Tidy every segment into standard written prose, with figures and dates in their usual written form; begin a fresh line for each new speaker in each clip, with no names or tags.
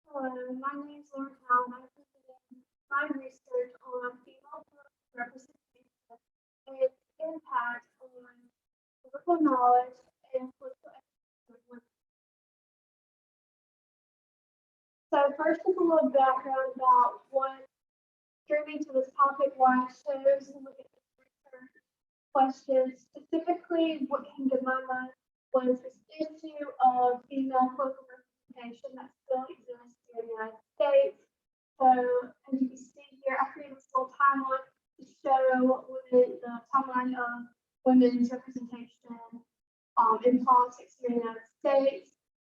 Hello, my name is Howle, and I'm presenting my research on female representation and its impact on political knowledge and political education of women. So first, just a little background about what drew me to this topic, why I chose to look at this research question. Specifically, what came to my mind was this issue of female political representation that still exists in the United States. So, as you can see here, I created this little timeline to show the timeline of women's representation in politics here in the United States.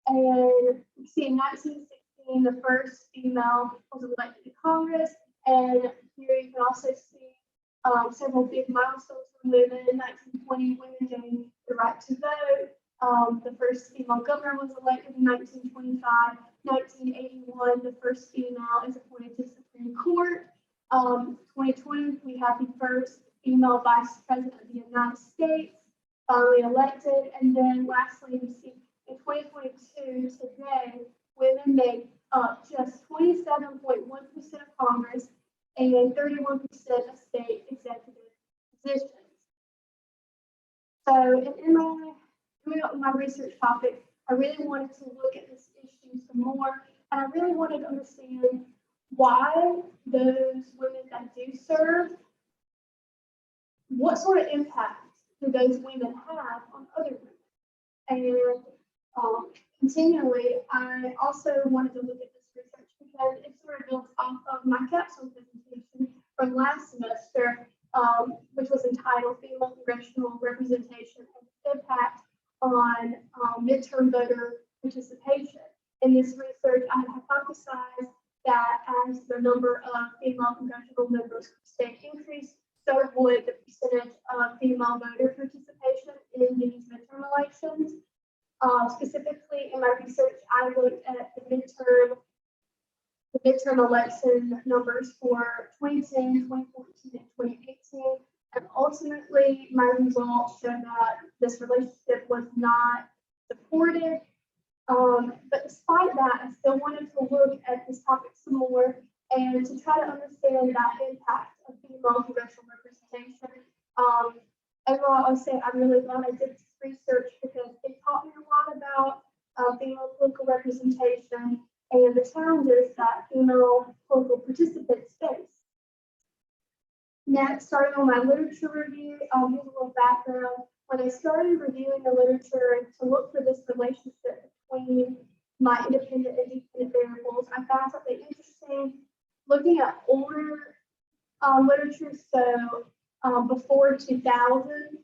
And you see in 1916, the first female was elected to Congress. And here you can also see several big milestones for women. In 1920, women gained the right to vote. The first female governor was elected in 1925. 1981, the first female is appointed to the Supreme Court. 2020, we have the first female vice president of the United States, finally elected. And then lastly, we see in 2022, today, women make up just 27.1% of Congress and 31% of state executive positions. So in my research topic, I really wanted to look at this issue some more, and I really wanted to understand why those women that do serve, what sort of impact do those women have on other women? And continually, I also wanted to look at this research because it sort of builds off of my capstone presentation from last semester, which was entitled Female Congressional Representation and Impact on Midterm Voter Participation. In this research, I hypothesized that as the number of female congressional members per state increased, so would the percentage of female voter participation in these midterm elections. Specifically, in my research, I looked at the midterm election numbers for 2010, 2014, and 2018. And ultimately, my results showed that this relationship was not supported. But despite that, I still wanted to look at this topic some more and to try to understand that impact of female congressional representation. Overall, I'll say I'm really glad I did this research because it taught me a lot about female political representation and the challenges that female political participants face. Next, starting on my literature review, here's a little background. When I started reviewing the literature to look for this relationship between my independent and dependent variables, I found something interesting. Looking at older literature, so before 2000,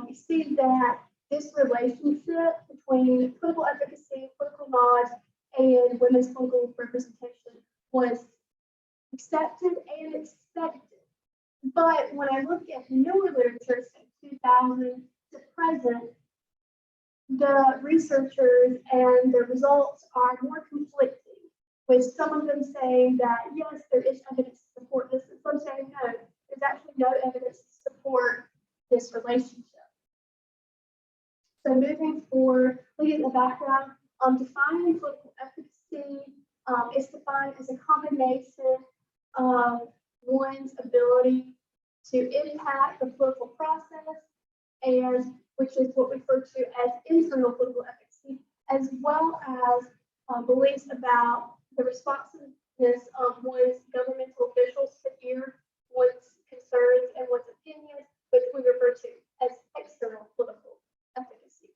you see that this relationship between political efficacy, political knowledge, and women's political representation was accepted and expected. But when I look at newer literature, so 2000 to present, the researchers and the results are more conflicting, with some of them saying that, yes, there is evidence to support this, and some saying, no, there's actually no evidence to support this relationship. So moving forward, looking at the background, defining political efficacy is defined as a combination of one's ability to impact the political process, and which is what we refer to as internal political efficacy, as well as beliefs about the responsiveness of one's governmental officials to hear one's concerns and one's opinions, which we refer to as external political efficacy.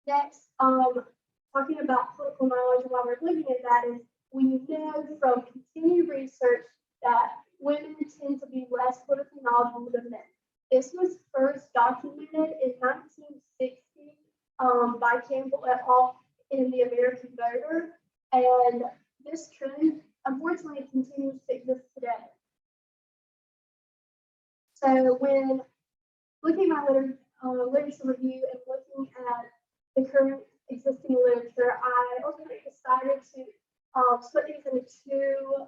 Next, talking about political knowledge, while we're looking at that, is we know from continued research that women tend to be less politically knowledgeable than men. This was first documented in 1960 by Campbell et al. In the American Voter, and this trend unfortunately continues to exist today. So when looking at my literature review and looking at the current existing literature, I ultimately decided to split these into two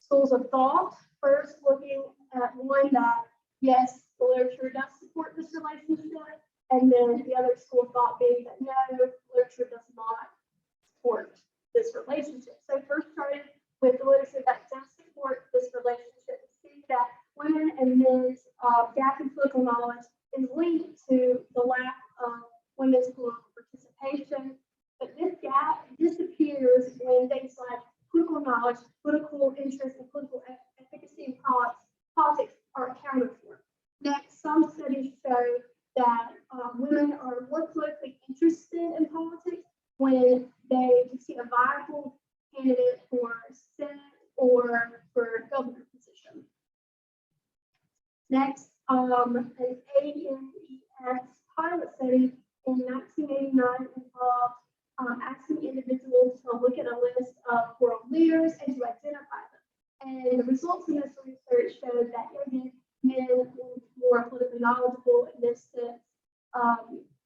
schools of thought. First, looking at one that, yes, the literature does support this relationship, and then the other school of thought being that no, literature does not support this relationship. So first started with the literature that does support this relationship. We see that women and men's gap in political knowledge is linked to the lack of women's political participation. But this gap disappears when things like political knowledge, political interest, and political efficacy in politics are accounted for. Next, some studies show that women are more politically interested in politics when they can see a viable candidate for Senate or for governor position. Next, an ANES pilot study in 1989 involved asking individuals to look at a list of world leaders and to identify them. And the results in this research showed that men were more politically knowledgeable in this sense,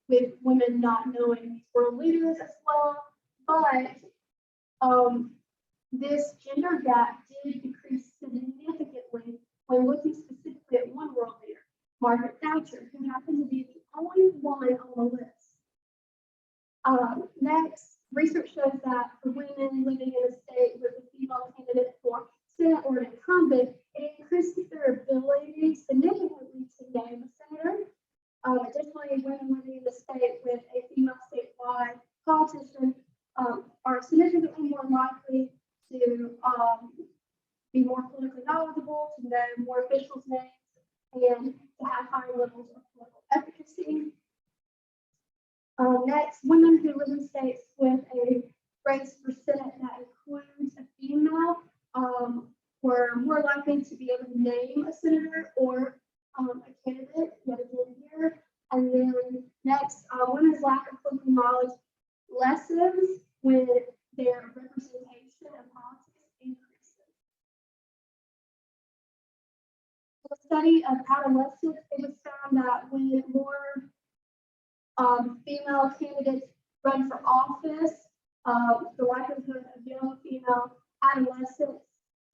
with women not knowing these world leaders as well. But this gender gap did decrease significantly when looking specifically at one world leader, Margaret Thatcher, who happened to be the only woman on the list. Next, research shows that for women living in a state with a female candidate for Senate or an incumbent, it increases their ability significantly to name a senator. Additionally, women living in a state with a female statewide politician are significantly more likely to be more politically knowledgeable, to know more officials' names, and to have higher levels of political efficacy. Next, women who live in states with a race for Senate that includes a female were more likely to be able to name a senator or a candidate yet again here. And then next, women's lack of political knowledge lessens when their representation in politics increases. The study of adolescents, it was found that when more female candidates run for office, the likelihood of young female adolescents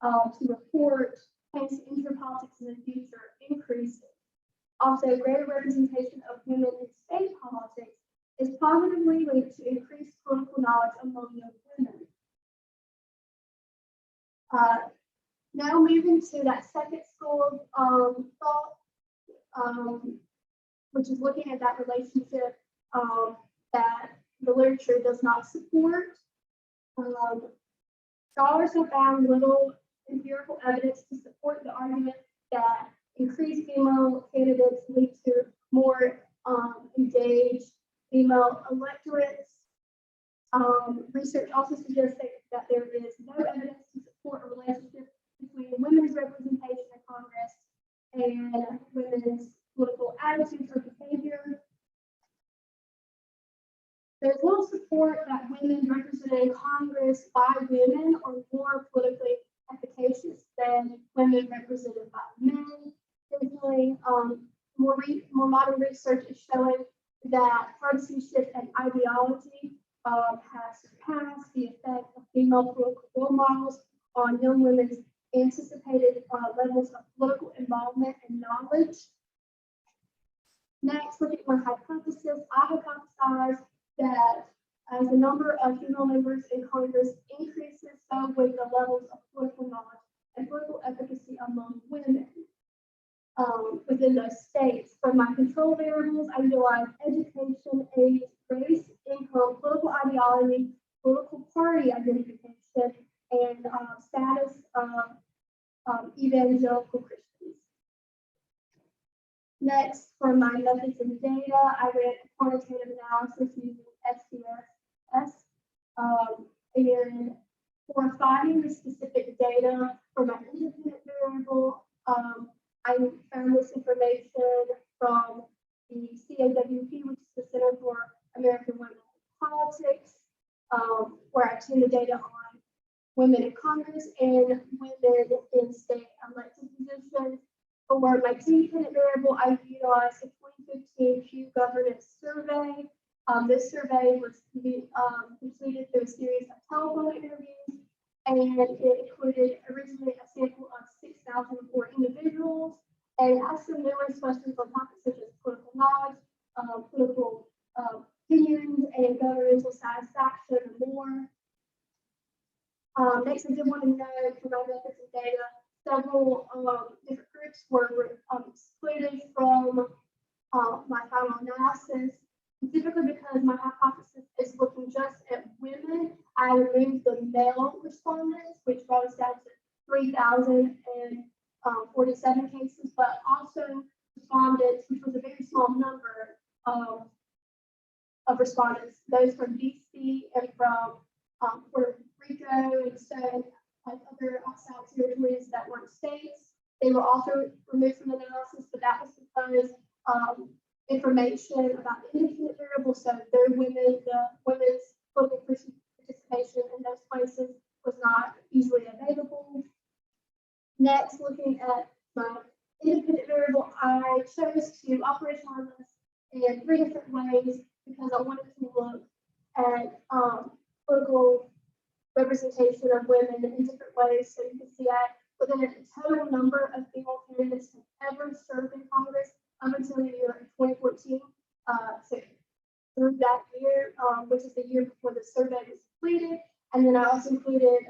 to report plans to enter politics in the future increases. Also, greater representation of women in state politics is positively linked to increased political knowledge among young women. Now moving to that second school of thought, which is looking at that relationship that the literature does not support. Scholars have found little empirical evidence to support the argument that increased female candidates lead to more engaged female electorates. Research also suggests that there is no evidence to support a relationship between women's representation in Congress and women's political attitudes or behavior. There's little support that women represented in Congress by women are more politically efficacious than women represented by men. Additionally, more modern research is showing that partisanship and ideology has surpassed the effect of female political role models on young women's anticipated levels of political involvement and knowledge. Next, looking at my hypothesis, I hypothesize that as the number of female members in Congress increases, so with the levels of political knowledge and political efficacy among women within those states. For my control variables, I utilize education, age, race, income, political ideology, political party identification, and status of evangelical Christians. Next, for my methods and data, I ran a quantitative analysis using SPSS. And for finding the specific data for my independent variable, I found this information from the CAWP, which is the Center for American Women in Politics, where I obtained the data on women in Congress and women in state elected positions. For my independent variable, I utilized the 2015 Pew Governance Survey. This survey was completed through a series of telephone interviews, and it included originally a sample of 6,004 individuals, and asked them numerous questions on topics such as political knowledge, political opinions, and governmental satisfaction, and more. Next, I did want to note from my methods and data, several different groups were excluded from my final analysis. Typically, because my hypothesis is looking just at women, I removed the male respondents, which brought us down to 3,047 cases, but also respondents, which was a very small number of respondents, those from DC and from Puerto Rico and so like other outside territories that weren't states. They were also removed from the analysis, but that was because information about the independent variables, so their women, the women's political participation in those places was not easily available. Next, looking at my independent variable, I chose to operationalize this in 3 different ways because I wanted to look at political representation of women in different ways. So you can see that within a total number of female candidates who ever served in Congress up until the year 2014. So through that year, which is the year before the survey was completed. And then I also included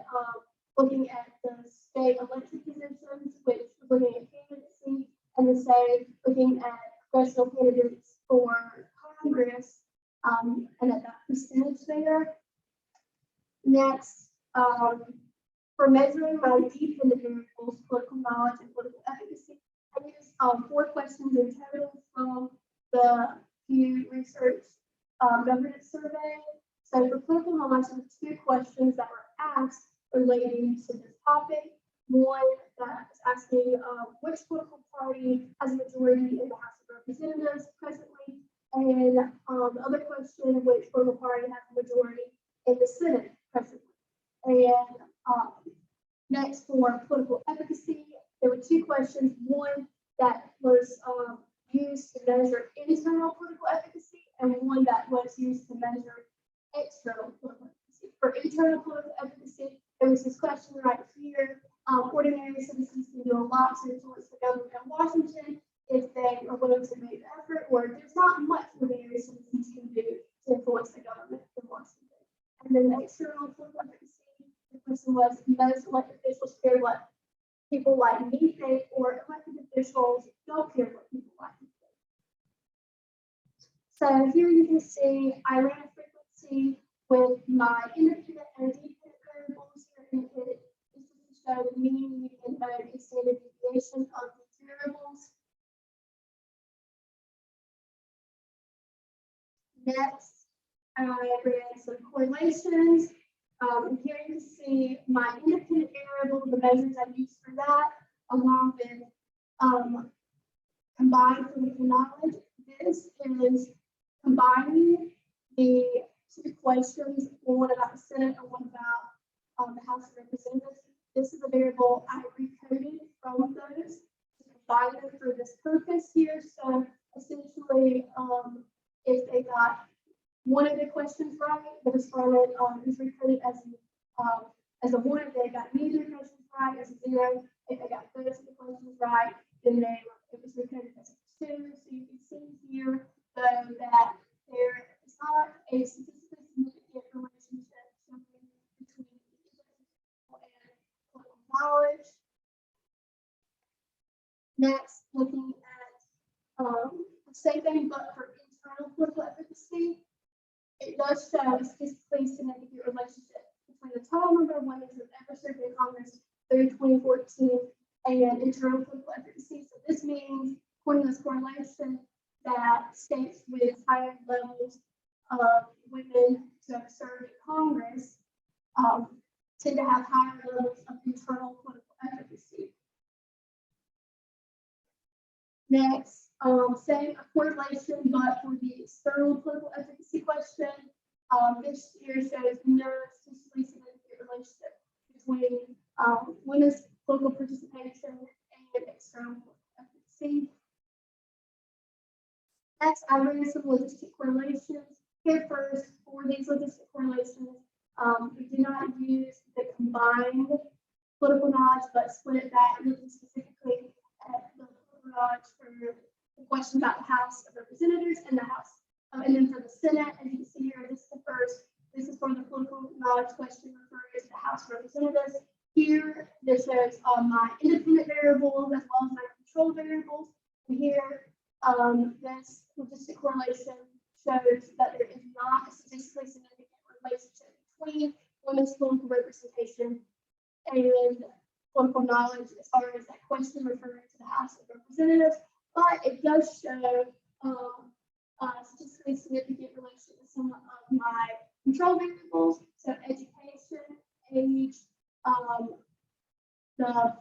looking at the state elected positions, which was looking at candidacy, and the same looking at congressional candidates for Congress, and at that percentage there. Next, for measuring my dependent variables, political knowledge and political efficacy, I used 4 questions in total from the Pew Research governance survey. So for political knowledge, there were 2 questions that were asked relating to this topic. One that is asking which political party has a majority in the House of Representatives presently, and the other question, which political party has a majority in the Senate presently. And next, for political efficacy, there were 2 questions. One that was used to measure internal political efficacy, and one that was used to measure external political efficacy. For internal political efficacy, there was this question right here. Ordinary citizens can do a lot to influence the government in Washington if they are willing to make the effort, or there's not much ordinary citizens can do to influence the government in Washington. And then the external political efficacy, the question was, most elected officials care what people like me think, or elected officials don't care what people like me think. So here you can see I ran a frequency with my independent and dependent variables here indicated. This is to show the mean, median, mode, and standard deviation of these variables. Next, I ran some correlations. Here you can see my independent variable, the measures I used for that, along with combined political knowledge. This is combining the 2 questions, one about the Senate and one about the House of Representatives. This is a variable I recoded from those to combine them for this purpose here. So essentially, if they got one of the questions right, the respondent is recoded as a 1. If they got neither questions right, as a 0. If they got both of the questions right, then it was recoded as a 2. So you can see here, though, that there is not a statistically significant relationship between political and political knowledge. Next, looking at the same thing, but for internal political efficacy, it does show a statistically significant relationship between the total number of women who have ever served in Congress through 2014 and internal political efficacy. So this means, according to this correlation, that states with higher levels of women who have served in Congress tend to have higher levels of internal political efficacy. Next, same correlation, but for the external political efficacy question, this here shows no statistically significant relationship between women's political participation and external political efficacy. Next, I ran some logistic correlations. Here first, for these logistic correlations, we do not use the combined political knowledge, but split it back, looking specifically at the political knowledge for the question about the House of Representatives and the House. And then for the Senate, as you can see here, this differs This is for the political knowledge question referring to the House of Representatives. Here, this shows my independent variables as well as my control variables. And here, this logistic correlation shows that there is not a statistically significant relationship between women's political representation and political knowledge as far as that question referring to the House of Representatives, but it does show statistically significant relation to some of my control variables, so education, age, the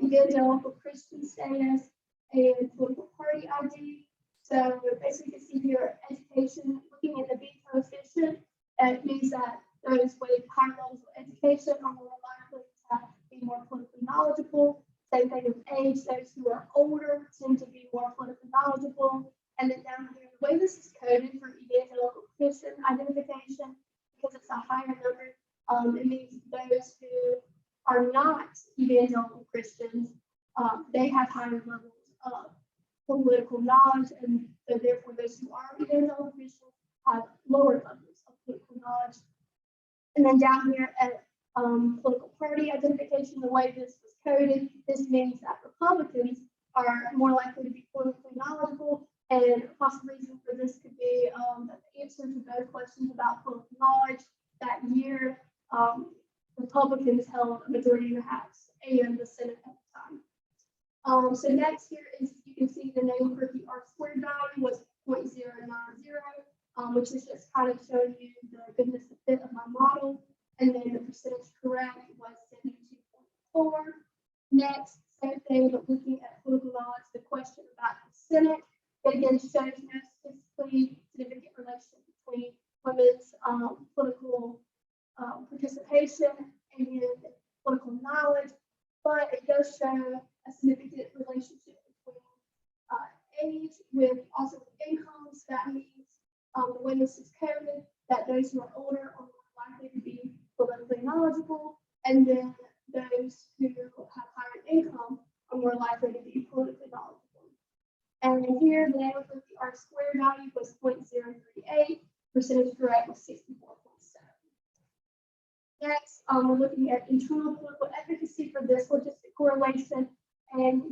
evangelical Christian status, and political party ID. So basically, you can see here education, looking at the B coefficient, it means that those with higher levels of education are more likely to be more politically knowledgeable. Same thing with age, those who are older tend to be more politically knowledgeable. And then down here, the way this is coded for evangelical Christian identification, because it's a higher number, it means those who are not evangelical Christians, they have higher levels of political knowledge, and so therefore those who are evangelical Christians have lower levels of political knowledge. And then down here at political party identification, the way this was coded, this means that Republicans are more likely to be politically knowledgeable, and a possible reason for this could be that the answer to both questions about political knowledge that year, Republicans held a majority in the House and the Senate at the time. So next here is, you can see the neighborhood, the R-squared value was 0.090, which is just kind of showing you the goodness of fit of my model. And then the percentage correct was 72.4. Next, same thing, but looking at political knowledge, the question about the Senate, it again shows no statistically significant relation between women's political participation and political knowledge, but it does show a significant relationship between age with also incomes. That means the way this is coded, that those who are older are more likely to be politically knowledgeable, and then those who have higher income are more likely to be politically knowledgeable. And here, the neighborhood of the R-squared value was 0.038, percentage correct was 64.7. Next, we're looking at internal political efficacy for this logistic correlation. And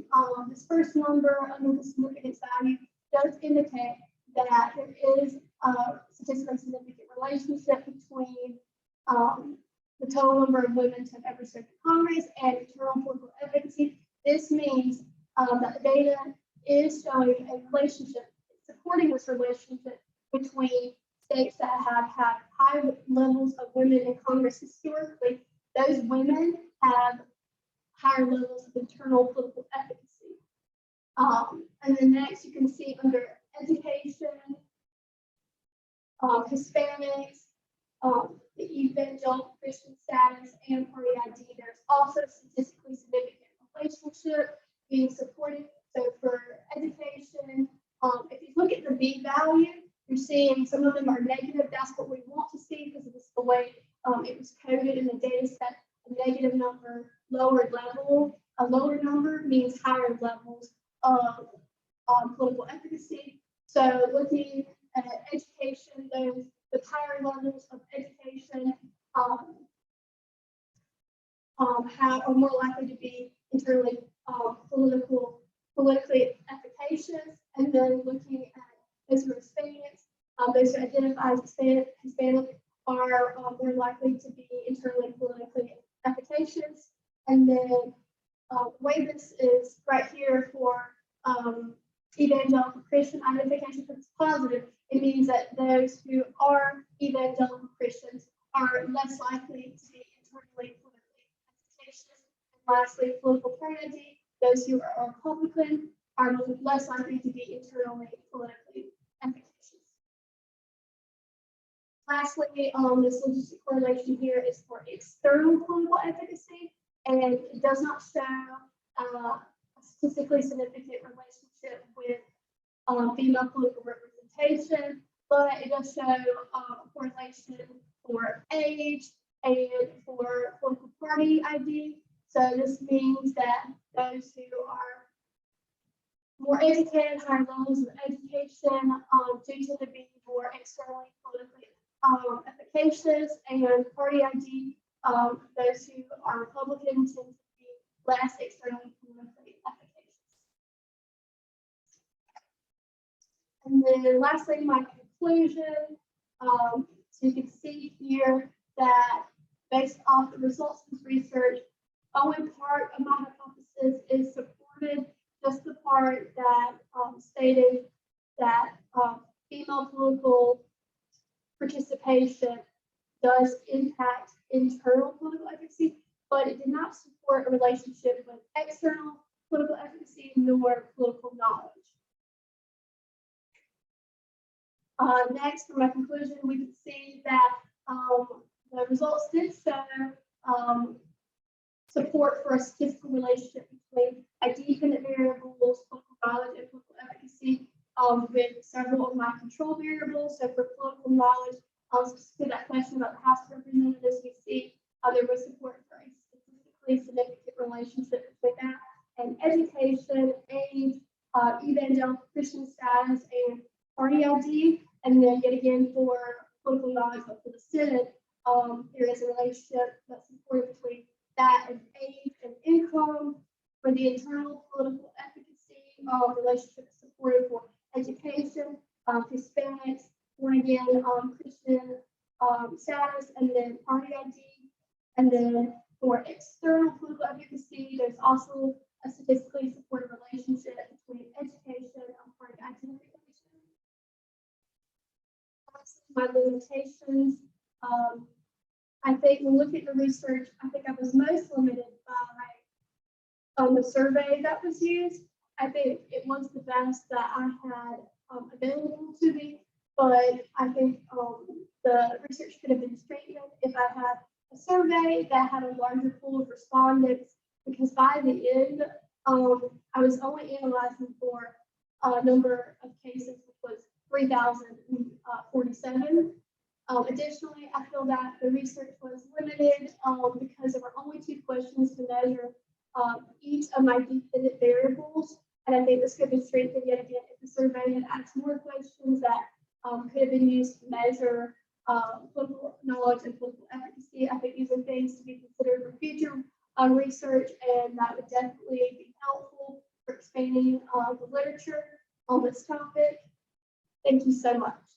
this first number under the significance value does indicate that there is a statistically significant relationship between the total number of women to have ever served in Congress and internal political efficacy. This means that the data is showing a relationship, supporting this relationship between states that have had high levels of women in Congress historically. Those women have higher levels of internal political efficacy. And then next, you can see under education, Hispanics, the evangelical Christian status, and party ID. There's also statistically significant relationship being supported. So for education, if you look at the B value, you're seeing some of them are negative. That's what we want to see because it's the way it was coded in the data set. A negative number, lower level. A lower number means higher levels of political efficacy. So looking at education, those with higher levels of education are more likely to be internally politically efficacious. And then looking at those who are Hispanics, those who identify as Hispanic are more likely to be internally politically efficacious. And then the way this is right here for evangelical Christian identification, if it's positive, it means that those who are evangelical Christians are less likely to be internally politically efficacious. And lastly, political party, those who are Republican are less likely to be internally politically efficacious. Lastly, this logistic correlation here is for external political efficacy, and it does not show a statistically significant relationship with female political representation, but it does show a correlation for age and for political party ID. So this means that those who are more educated, higher levels of education, do tend to be more externally politically efficacious. finishes, and party ID, those who are Republican tend to be less externally politically efficacious. And then lastly, my conclusion. So you can see here that based off the results of this research, only part of my hypothesis is supported, just the part that stated that female political participation does impact internal political efficacy, but it did not support a relationship with external political efficacy nor political knowledge. Next, for my conclusion, we can see that the results did show support for a statistical relationship between ID-dependent variables, political knowledge, and political efficacy with several of my control variables. So for political knowledge, to that question about the House of Representatives, we see there was support for a statistically significant relationship between that and education, age, evangelical Christian status, and party ID. And then yet again for political knowledge, but for the Senate, there is a relationship that's supported between that and age and income. For the internal political efficacy, relationship is supported for education, Hispanics, born again Christian status, and then party ID. And then for external political efficacy, there's also a statistically supported relationship between education and party identification. My limitations. I think when looking at the research, I think I was most limited by the survey that was used. I think it was the best that I had available to me, but I think the research could have been strengthened if I had a survey that had a larger pool of respondents, because by the end, I was only analyzing for a number of cases, which was 3,047. Additionally, I feel that the research was limited because there were only 2 questions to measure each of my dependent variables. And I think this could be strengthened yet again if the survey had asked more questions that could have been used to measure political knowledge and political efficacy. I think these are things to be considered for future research, and that would definitely be helpful for expanding the literature on this topic. Thank you so much.